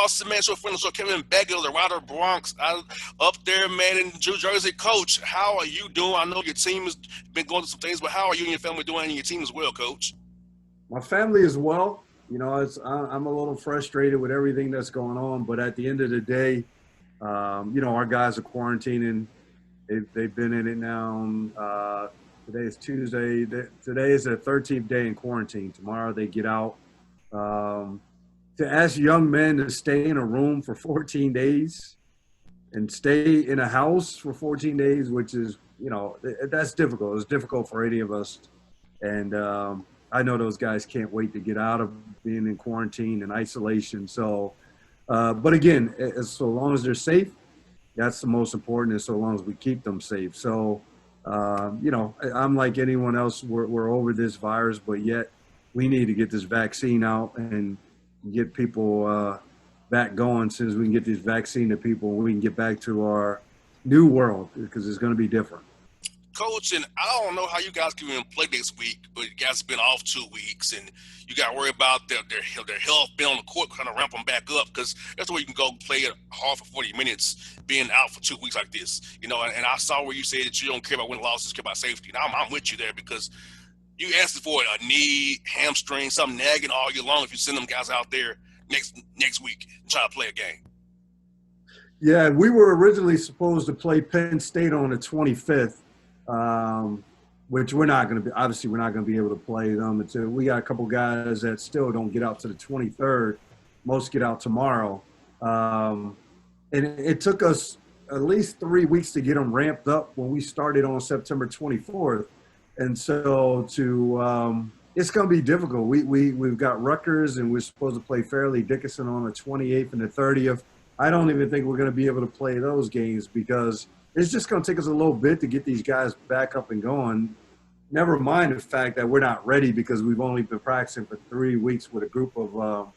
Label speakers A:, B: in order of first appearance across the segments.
A: Boston, man. Show friend of the show, Kevin Baggett of the Rider Bronx up there, man, in New Jersey. Coach, how are you doing? I know your team has been going through some things, but how are you and your family doing and your team as well, Coach?
B: My family as well. I'm a little frustrated with everything that's going on, but at the end of the day, our guys are quarantining. They've been in it now. Today is Tuesday. Today is their 13th day in quarantine. Tomorrow they get out. To ask young men to stay in a room for 14 days and stay in a house for 14 days, which is, that's difficult. It's difficult for any of us. And I know those guys can't wait to get out of being in quarantine and isolation. So, but again, so long as they're safe, that's the most important, and so long as we keep them safe. So, I'm like anyone else. We're over this virus, but yet we need to get this vaccine out and get people back going. As soon as we can get this vaccine to people, we can get back to our new world, because it's going to be different.
A: Coach, and I don't know how you guys can even play this week, but you guys have been off 2 weeks, and you got to worry about their health, being on the court, kind of ramp them back up, because that's where you can go play it hard for 40 minutes, being out for 2 weeks like this. And I saw where you said that you don't care about winning losses, care about safety. And I'm with you there, because you asked for a knee, hamstring, something nagging all year long if you send them guys out there next week and try to play a game.
B: Yeah, we were originally supposed to play Penn State on the 25th. Which we're not going to be, obviously we're not going to be able to play them until we got a couple guys that still don't get out to the 23rd. Most get out tomorrow. And it took us at least 3 weeks to get them ramped up when we started on September 24th. And so it's going to be difficult. We've got Rutgers, and we're supposed to play Fairleigh Dickinson on the 28th and the 30th. I don't even think we're going to be able to play those games, because it's just going to take us a little bit to get these guys back up and going. Never mind the fact that we're not ready, because we've only been practicing for 3 weeks with a group of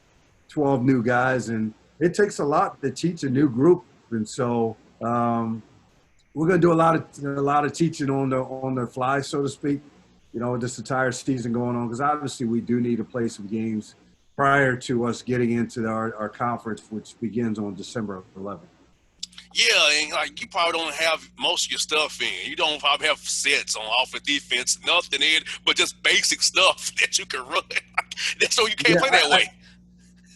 B: 12 new guys, and it takes a lot to teach a new group. And so we're going to do a lot of teaching on the fly, so to speak. With this entire season going on, because obviously we do need to play some games prior to us getting into our conference, which begins on December 11th.
A: Yeah, and you probably don't have most of your stuff in. You don't probably have sets on offense, defense, nothing in, but just basic stuff that you can run. So you can't play that way.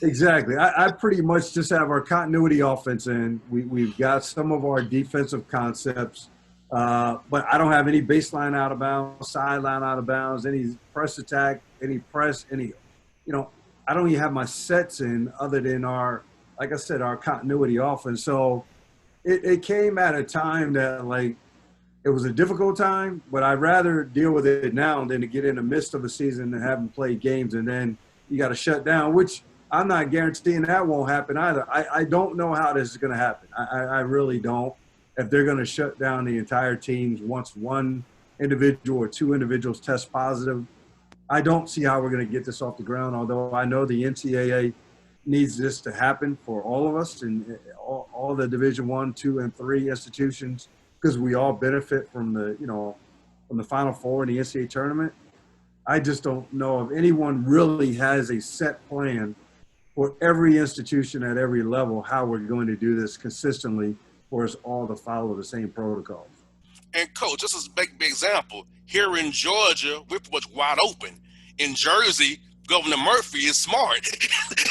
B: Exactly. I pretty much just have our continuity offense in. We've got some of our defensive concepts, but I don't have any baseline out of bounds, sideline out of bounds, any press attack, any press, I don't even have my sets in other than our continuity offense. So it came at a time that, it was a difficult time, but I'd rather deal with it now than to get in the midst of the season and haven't played games, and then you got to shut down, which I'm not guaranteeing that won't happen either. I don't know how this is going to happen. I really don't. If they're going to shut down the entire teams once one individual or two individuals test positive, I don't see how we're going to get this off the ground, although I know the NCAA needs this to happen for all of us and all the Division I, II, and III institutions, because we all benefit from the Final Four in the NCAA tournament. I just don't know if anyone really has a set plan for every institution at every level how we're going to do this consistently for us all to follow the same protocols.
A: And Coach, just as a big example, here in Georgia, we're pretty much wide open. In Jersey, Governor Murphy is smart.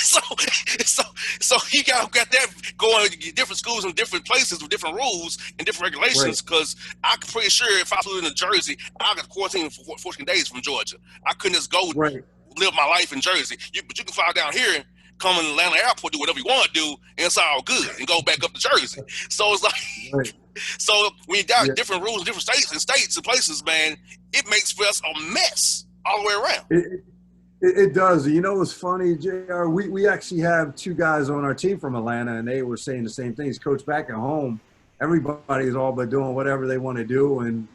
A: so he got that going to different schools in different places with different rules and different regulations, because I'm pretty sure if I flew into Jersey, I got quarantined for 14 days from Georgia. I couldn't just go live my life in Jersey. But you can fly down here, come in Atlanta airport, do whatever you want to do, and it's all good, and go back up to Jersey. So it's like, so when you got different rules in different states and places, man, it makes for us a mess all the way around.
B: It does. It's funny, JR, we actually have two guys on our team from Atlanta, and they were saying the same things. Coach, back at home, everybody is all but doing whatever they want to do and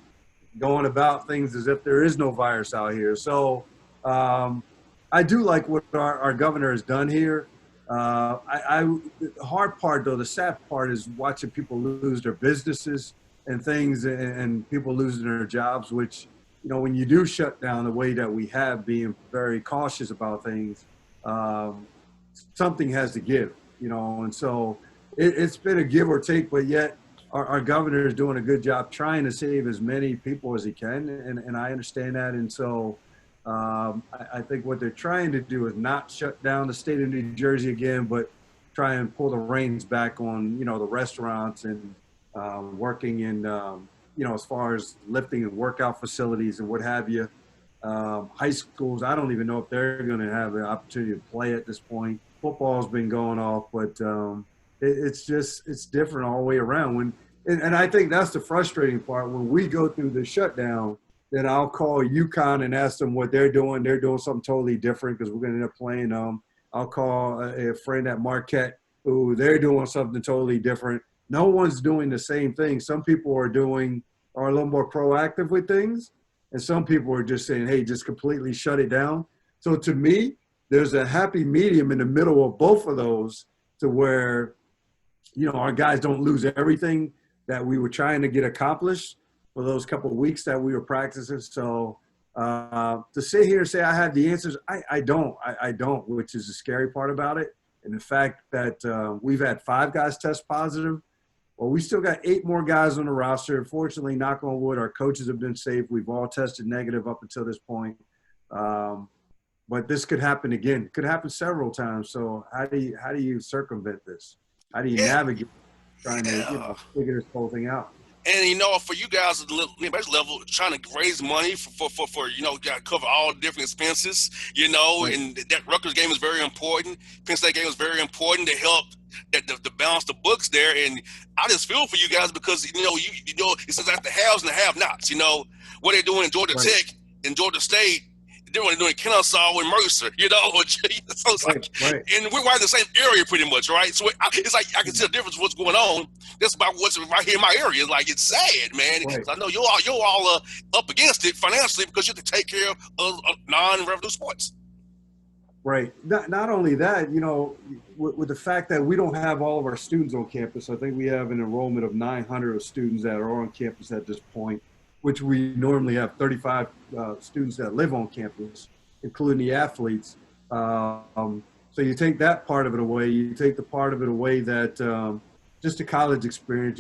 B: going about things as if there is no virus out here. So I do like what our governor has done here. The hard part, though, the sad part is watching people lose their businesses and things, and people losing their jobs, which, when you do shut down the way that we have, being very cautious about things, something has to give. you know, and so it's been a give or take, but yet our governor is doing a good job trying to save as many people as he can, and I understand that. And so I think what they're trying to do is not shut down the state of New Jersey again, but try and pull the reins back on, you know, the restaurants and working in, you know, as far as lifting and workout facilities and what have you. High schools, I don't even know if they're going to have the opportunity to play at this point. Football's been going off, but it's different all the way around. And I think that's the frustrating part. When we go through the shutdown, then I'll call UConn and ask them what they're doing. They're doing something totally different because we're going to end up playing them. I'll call a friend at Marquette who they're doing something totally different. No one's doing the same thing. Some people are a little more proactive with things, and some people are just saying, hey, just completely shut it down. So to me, there's a happy medium in the middle of both of those to where, you know, our guys don't lose everything that we were trying to get accomplished for those couple of weeks that we were practicing. So to sit here and say I have the answers, I don't, which is the scary part about it. And the fact that we've had 5 guys test positive. Well, we still got 8 more guys on the roster. Fortunately, knock on wood, our coaches have been safe. We've all tested negative up until this point. But this could happen again. It could happen several times. So how do you circumvent this? How do you navigate trying to figure this whole thing out?
A: And, you know, for you guys at the base level, trying to raise money for you know, got to cover all different expenses, you know, right. And that Rutgers game is very important. Penn State game is very important to help to balance the books there. And I just feel for you guys because, you know, you know, it's like the haves and the have-nots, you know, what they're doing in Georgia right. Tech and Georgia State. They're only doing Kennesaw and Mercer, you know. So it's like, right. And we're right in the same area pretty much, right? So it's like I can see the difference of what's going on. That's about what's right here in my area. Like, it's sad, man. Right. I know you're all up against it financially because you have to take care of non-revenue sports.
B: Right. Not only that, you know, with the fact that we don't have all of our students on campus, I think we have an enrollment of 900 students that are on campus at this point, which we normally have 35 students that live on campus, including the athletes. So you take that part of it away. You take the part of it away that just the college experience.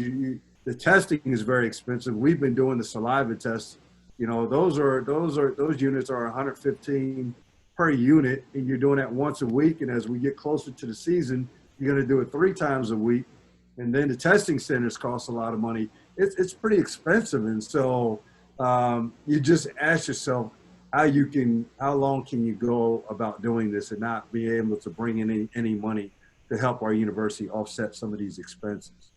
B: The testing is very expensive. We've been doing the saliva tests. You know, those units are 115 per unit, and you're doing that once a week. And as we get closer to the season, you're going to do it 3 times a week. And then the testing centers cost a lot of money. It's pretty expensive. And so you just ask yourself how long can you go about doing this and not be able to bring in any money to help our university offset some of these expenses.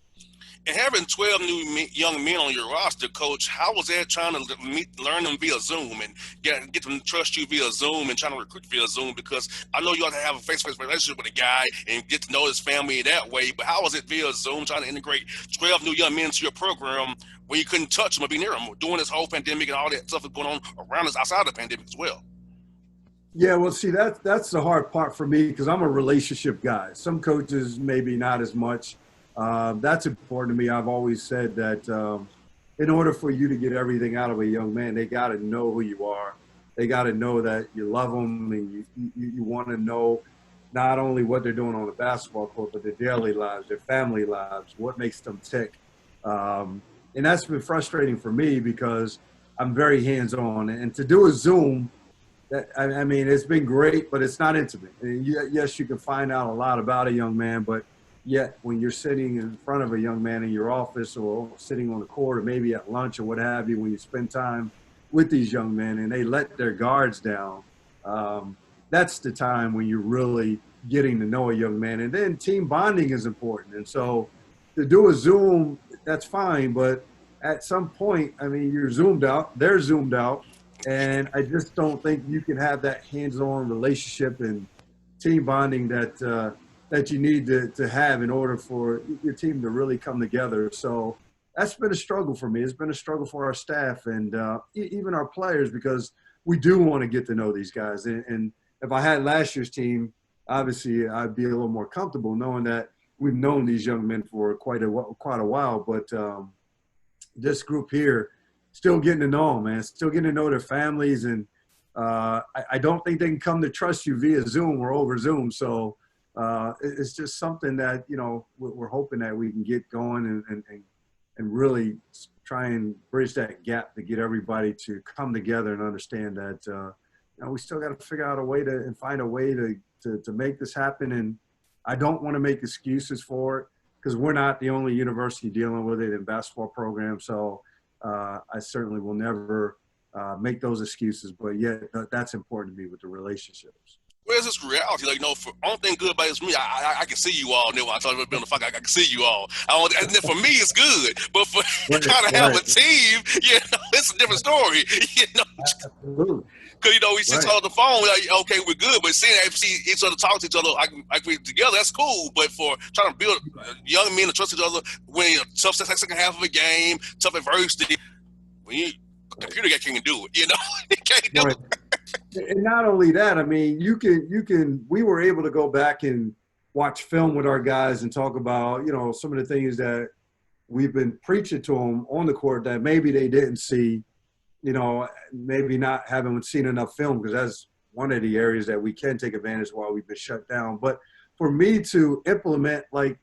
A: And having 12 new young men on your roster, Coach, how was that trying to learn them via Zoom and get them to trust you via Zoom and trying to recruit via Zoom? Because I know you ought to have a face-to-face relationship with a guy and get to know his family that way, but how was it via Zoom trying to integrate 12 new young men into your program where you couldn't touch them or be near them during this whole pandemic and all that stuff that's going on around us outside of the pandemic as well?
B: Yeah, well, see, that's the hard part for me because I'm a relationship guy. Some coaches maybe not as much. That's important to me. I've always said that in order for you to get everything out of a young man, they got to know who you are. They got to know that you love them and you want to know not only what they're doing on the basketball court, but their daily lives, their family lives, what makes them tick. And that's been frustrating for me because I'm very hands-on. And to do a Zoom, I mean, it's been great, but it's not intimate. And yes, you can find out a lot about a young man, but yet when you're sitting in front of a young man in your office or sitting on the court or maybe at lunch or what have you, when you spend time with these young men and they let their guards down, that's the time when you're really getting to know a young man. And then team bonding is important. And so to do a Zoom, that's fine. But at some point, I mean, you're zoomed out, they're zoomed out. And I just don't think you can have that hands-on relationship and team bonding that you need to have in order for your team to really come together. So that's been a struggle for me. It's been a struggle for our staff and even our players because we do want to get to know these guys. And if I had last year's team, obviously I'd be a little more comfortable knowing that we've known these young men for quite a while. But this group here, still getting to know them, man. Still getting to know their families. And I don't think they can come to trust you via Zoom or over Zoom. So It's just something that, you know, we're hoping that we can get going and really try and bridge that gap to get everybody to come together and understand that, you know, we still got to figure out a way to and find a way to make this happen. And I don't want to make excuses for it because we're not the only university dealing with it in basketball programs. So I certainly will never make those excuses, but yet that's important to me with the relationships.
A: Where's this reality? Like, you know, for only thing good about it is me. I can see you all. When I talk about being on the fuck, I can see you all. And then for me, it's good. But for trying to have a team, you know, it's a different story. You know,
B: absolutely.
A: Because, you know, we sit on the phone, like, okay, we're good. But seeing each other talk to each other, like we together, that's cool. But for trying to build young men to trust each other when you're tough second half of a game, tough adversity, when you computer guy can't do it, you know, he can't do it.
B: And not only that, I mean, we were able to go back and watch film with our guys and talk about, you know, some of the things that we've been preaching to them on the court that maybe they didn't see, you know, maybe not having seen enough film, because that's one of the areas that we can take advantage while we've been shut down. But for me to implement like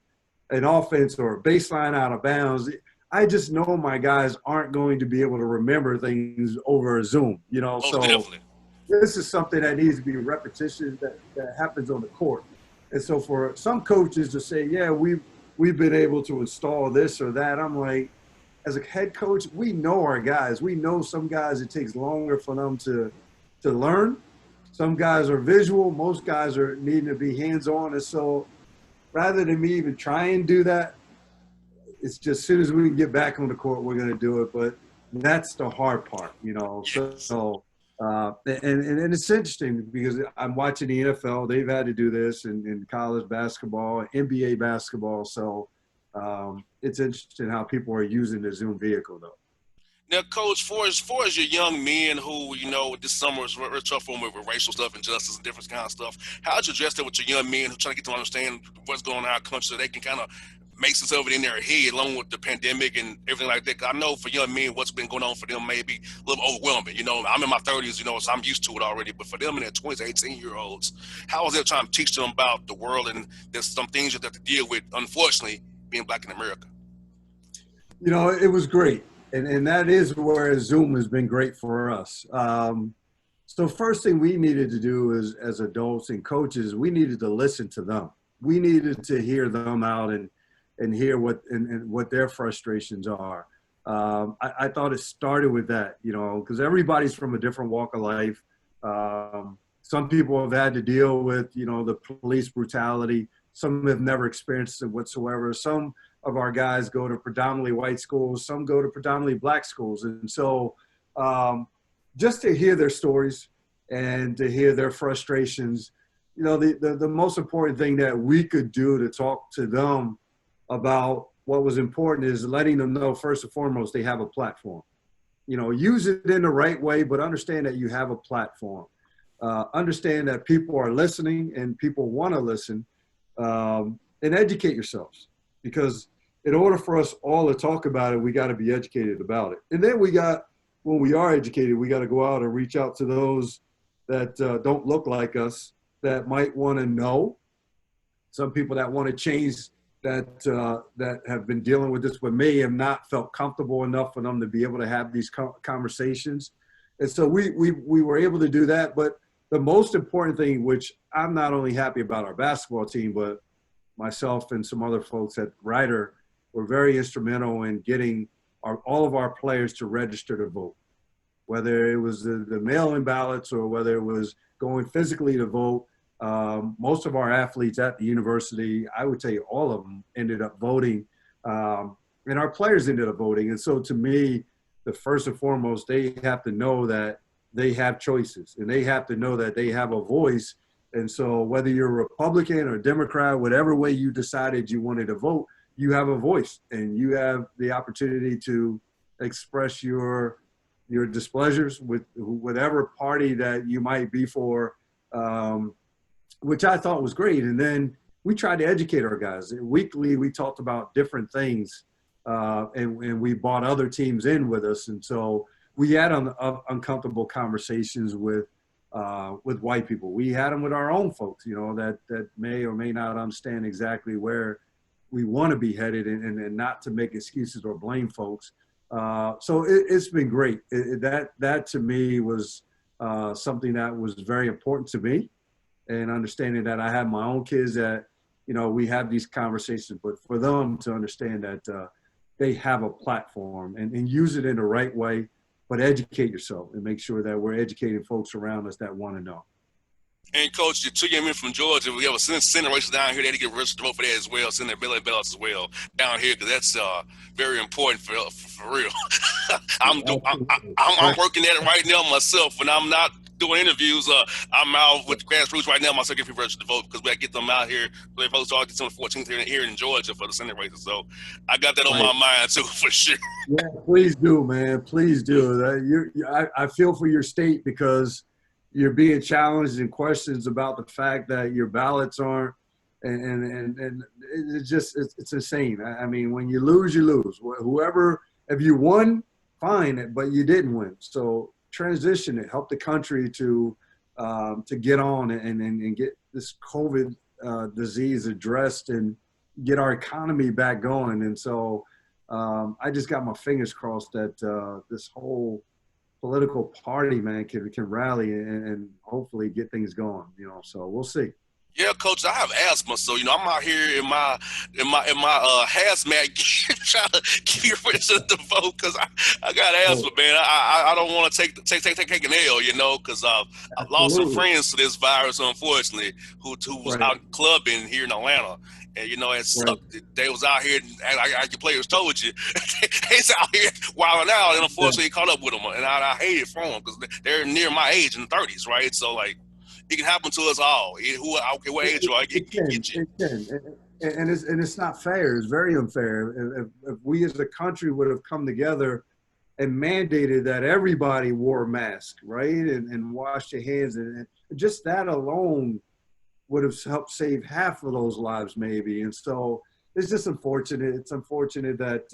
B: an offense or a baseline out of bounds, I just know my guys aren't going to be able to remember things over a Zoom, you know.
A: Oh,
B: so
A: definitely.
B: This is something that needs to be repetition that happens on the court. And so for some coaches to say, yeah, we've been able to install this or that, I'm like, as a head coach, we know our guys. We know some guys it takes longer for them to learn. Some guys are visual. Most guys are needing to be hands-on. And so rather than me even try and do that, it's just as soon as we can get back on the court, we're going to do it. But that's the hard part, you know. So and it's interesting because I'm watching the NFL. They've had to do this in college basketball, NBA basketball. So it's interesting how people are using the Zoom vehicle, though.
A: Now, Coach, for as your young men who, you know, this summer is very tough for them with racial stuff and justice and different kind of stuff, how'd you address that with your young men who trying to get to understand what's going on in our country so they can kind of make sense of it in their head along with the pandemic and everything like that? I know for young men, what's been going on for them may be a little overwhelming. You know, I'm in my 30s, you know, so I'm used to it already. But for them in their 20s, 18-year-olds, how is it trying to teach them about the world? And there's some things you have to deal with, unfortunately, being Black in America.
B: You know, it was great. And that is where Zoom has been great for us. So first thing we needed to do is, as adults and coaches, we needed to listen to them. We needed to hear them out and hear what their frustrations are. I thought it started with that, you know, because everybody's from a different walk of life. Some people have had to deal with, you know, the police brutality. Some have never experienced it whatsoever. Some of our guys go to predominantly white schools. Some go to predominantly Black schools. And so just to hear their stories and to hear their frustrations, you know, the most important thing that we could do to talk to them about what was important is letting them know, first and foremost, they have a platform. You know, use it in the right way, but understand that you have a platform. Understand that people are listening and people want to listen, and educate yourselves. Because in order for us all to talk about it, we got to be educated about it. And then when we are educated, we got to go out and reach out to those that don't look like us, that might want to know. Some people that want to change that have been dealing with this but may have not felt comfortable enough for them to be able to have these conversations. And so we were able to do that. But the most important thing, which I'm not only happy about our basketball team, but myself and some other folks at Ryder were very instrumental in getting all of our players to register to vote, whether it was the mail-in ballots or whether it was going physically to vote. Most of our athletes at the university, I would tell you all of them, ended up voting, and our players ended up voting. And so to me, the first and foremost, they have to know that they have choices and they have to know that they have a voice. And so whether you're Republican or Democrat, whatever way you decided you wanted to vote, you have a voice and you have the opportunity to express your displeasures with whatever party that you might be for, which I thought was great. And then we tried to educate our guys. Weekly, we talked about different things, and we brought other teams in with us. And so we had uncomfortable conversations with with white people. We had them with our own folks, you know, that may or may not understand exactly where we want to be headed, and not to make excuses or blame folks. So it's been great. That to me was something that was very important to me, and understanding that I have my own kids that, you know, we have these conversations, but for them to understand that they have a platform, and use it in the right way, but educate yourself and make sure that we're educating folks around us that want to know.
A: And Coach, your two young men from Georgia, we have a Senate race down here. They had to get registered to vote for that as well. Senator Billy Bellis as well down here, because that's very important for real. I'm working at it right now myself. When I'm not doing interviews, I'm out with the grassroots right now. My second people registered to vote, because we got to get them out here. They vote started December 14th here in Georgia for the Senate races. So I got that on my mind too, for sure.
B: Yeah, please do, man. Please do. I feel for your state, because you're being challenged and questions about the fact that your ballots aren't, and it's insane. I mean, when you lose, you lose. Whoever, if you won, fine, but you didn't win. So transition it, help the country to get on and get this COVID disease addressed, and get our economy back going. And so I just got my fingers crossed that this whole political party, man, can rally and hopefully get things going, you know, so we'll see.
A: Yeah, Coach, I have asthma, so, you know, I'm out here in my hazmat gear trying to keep you registered to vote, because I got asthma, man. I don't want to take an L, you know, because I've lost some friends to this virus, unfortunately, who was out clubbing here in Atlanta. And, you know, it sucked. They was out here, like your players told you, they's out here wilding out, and unfortunately he caught up with them. And I hate it for them, because they're near my age, in the 30s, right? So, like, it can happen to us all. I don't care what age you are, it can get you.
B: And it's not fair. It's very unfair. If we as a country would have come together and mandated that everybody wore a mask, right, and washed your hands, and just that alone would have helped save half of those lives, maybe. And so it's just unfortunate. It's unfortunate that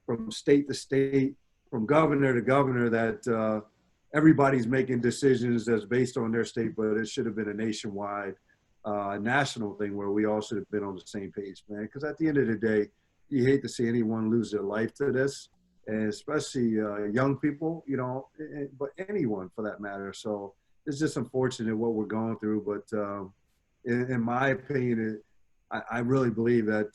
B: from state to state, from governor to governor, that everybody's making decisions that's based on their state, but it should have been a nationwide, national thing where we all should have been on the same page, man. Because at the end of the day, you hate to see anyone lose their life to this, and especially young people, you know, but anyone for that matter. So it's just unfortunate what we're going through, but in my opinion, I really believe that,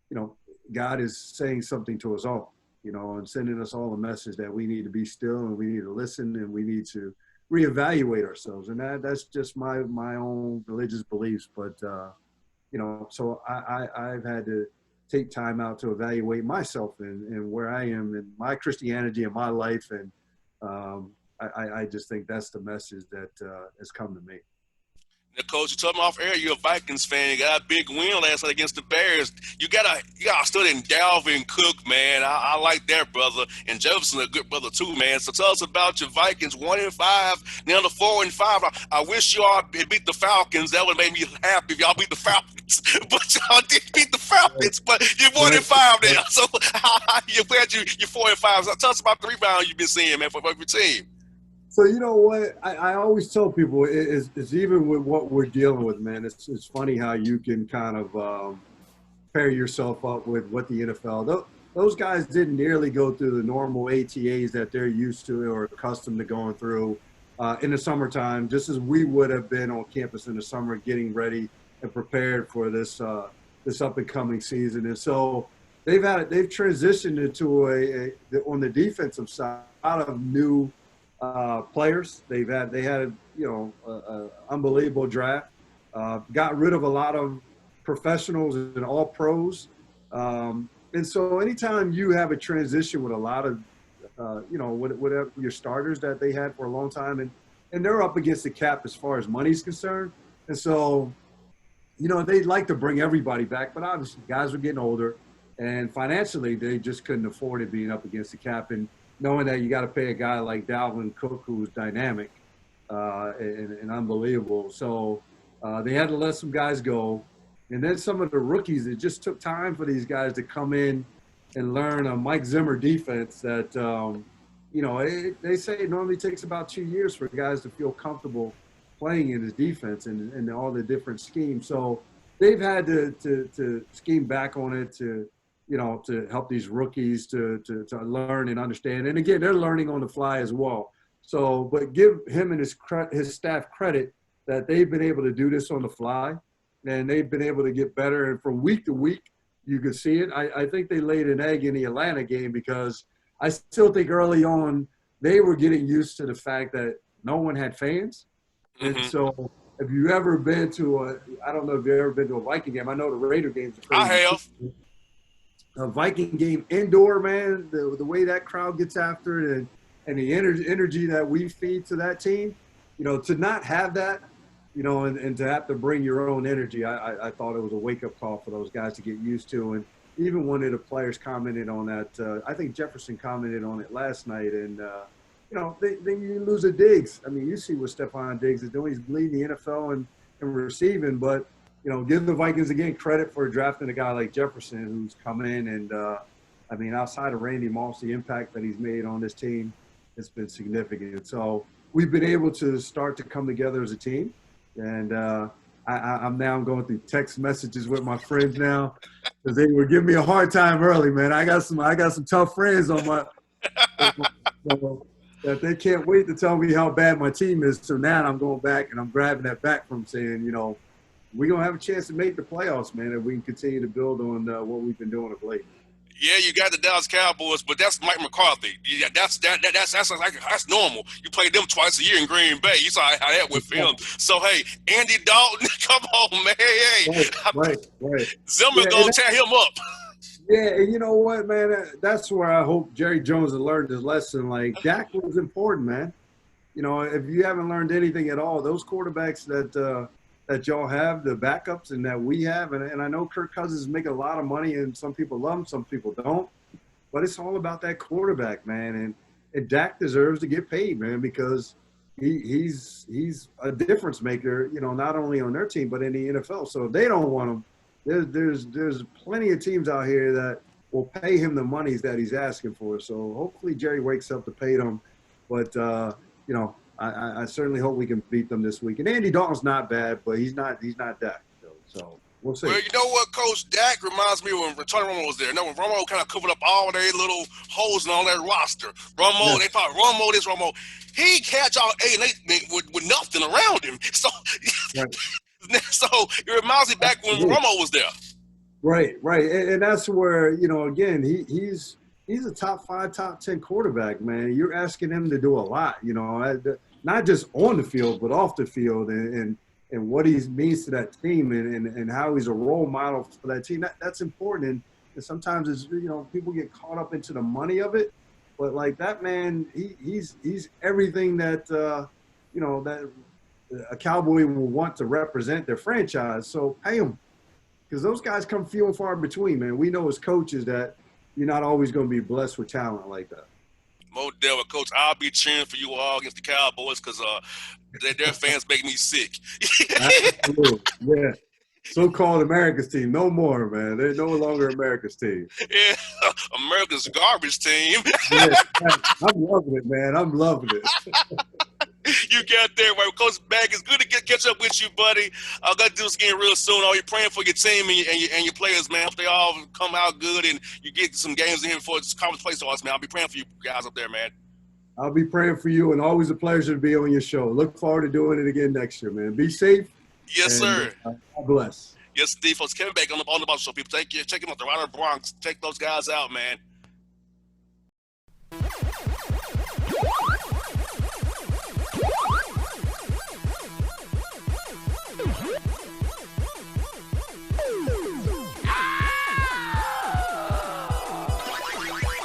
B: you know, God is saying something to us all, you know, and sending us all a message that we need to be still, and we need to listen, and we need to reevaluate ourselves. And that's just my own religious beliefs. But, you know, so I've had to take time out to evaluate myself and where I am in my Christianity and my life. And I just think that's the message that has come to me.
A: Now, Coach, you told me off air you're a Vikings fan. You got a big win last night against the Bears. You gotta study Dalvin Cook, man. I like that brother, and Jefferson a good brother too, man. So tell us about your Vikings. 1-5, now to 4-5. I wish y'all beat the Falcons. That would make me happy if y'all beat the Falcons. But y'all did beat the Falcons. But you're 1-5 now. So you're 4-5. So tell us about the rebound you've been seeing, man, for your team.
B: So, you know what, I always tell people, it's even with what we're dealing with, man, it's funny how you can kind of pair yourself up with what the NFL, those guys didn't nearly go through the normal ATAs that they're used to or accustomed to going through in the summertime, just as we would have been on campus in the summer getting ready and prepared for this up and coming season. And so they've transitioned into on the defensive side, a lot of new players. They had you know, unbelievable draft. Got rid of a lot of professionals and all pros. And so anytime you have a transition with a lot of you know, whatever your starters that they had for a long time, and they're up against the cap as far as money's concerned. And so, you know, they'd like to bring everybody back, but obviously guys were getting older, and financially they just couldn't afford it being up against the cap. And knowing that you got to pay a guy like Dalvin Cook, who's dynamic and unbelievable. So they had to let some guys go. And then some of the rookies, it just took time for these guys to come in and learn a Mike Zimmer defense that, they say it normally takes about 2 years for guys to feel comfortable playing in his defense and all the different schemes. So they've had to scheme back on it to help these rookies to learn and understand. And again, they're learning on the fly as well. So, but give him and his staff credit that they've been able to do this on the fly, and they've been able to get better. And from week to week, you could see it. I think they laid an egg in the Atlanta game because I still think early on they were getting used to the fact that no one had fans. Mm-hmm. And so if you've ever been to I don't know if you've ever been to a Viking game. I know the Raider games are crazy.
A: I have.
B: A Viking game indoor, man, the way that crowd gets after it and the energy that we feed to that team, to not have that, and to have to bring your own energy, I thought it was a wake-up call for those guys to get used to. And even one of the players commented on that. I think Jefferson commented on it last night. And, then you lose a Diggs. I mean, you see what Stephon Diggs is doing. He's leading the NFL in receiving. But, give the Vikings, again, credit for drafting a guy like Jefferson who's come in. And, outside of Randy Moss, the impact that he's made on this team, it's been significant. So we've been able to start to come together as a team. And I'm now going through text messages with my friends now because they were giving me a hard time early, man. I got some tough friends on my that they can't wait to tell me how bad my team is. So now I'm going back and I'm grabbing that back from saying, we're going to have a chance to make the playoffs, man, if we can continue to build on what we've been doing of late.
A: Yeah, you got the Dallas Cowboys, but that's Mike McCarthy. Yeah, that's normal. You play them twice a year in Green Bay. You saw how that went for him. So hey, Andy Dalton, come on, man. Hey,
B: right.
A: Zimmer's gonna tear him up.
B: Yeah, and you know what, man? That's where I hope Jerry Jones has learned his lesson. Like Dak was important, man. If you haven't learned anything at all, those quarterbacks that y'all have, the backups, and that we have. And I know Kirk Cousins is making a lot of money, and some people love him, some people don't. But it's all about that quarterback, man. And Dak deserves to get paid, man, because he's a difference maker, not only on their team, but in the NFL. So if they don't want him, there's plenty of teams out here that will pay him the monies that he's asking for. So hopefully Jerry wakes up to pay them. But, I certainly hope we can beat them this week. And Andy Dalton's not bad, but he's not Dak. So we'll see.
A: Well, you know what, Coach? Dak reminds me when Tony Romo was there. When Romo kind of covered up all their little holes in all their roster. Romo, They thought Romo this, Romo. He catch all 8 and 8 with nothing around him. So, right. So it reminds me back when Romo was there.
B: Right. And that's where, again, he's a top 5, top 10 quarterback, man. You're asking him to do a lot, not just on the field, but off the field and what he means to that team and how he's a role model for that team. That's important. And sometimes it's, people get caught up into the money of it. But like that man, he's everything that, that a Cowboy will want to represent their franchise. So pay him, because those guys come few and far between, man. We know as coaches that you're not always going to be blessed with talent like that.
A: Mo Della, Coach, I'll be cheering for you all against the Cowboys because their fans make me sick.
B: Absolutely. Yeah. So-called America's team. No more, man. They're no longer America's team.
A: Yeah, America's garbage team.
B: Yeah, I'm loving it, man. I'm loving it.
A: You got there, right? Coach Baggett, it's good to catch up with you, buddy. I'm going to do this again real soon. Are you praying for your team and your players, man? Hope they all come out good and you get some games in here before this conference play starts, man. I'll be praying for you guys up there, man.
B: I'll be praying for you, and always a pleasure to be on your show. Look forward to doing it again next year, man. Be safe.
A: Yes, sir.
B: God bless.
A: Yes, Steve. Folks, Kevin Baggett on the Boss Show. People, check him out. The Rider Bronx. Take those guys out, man.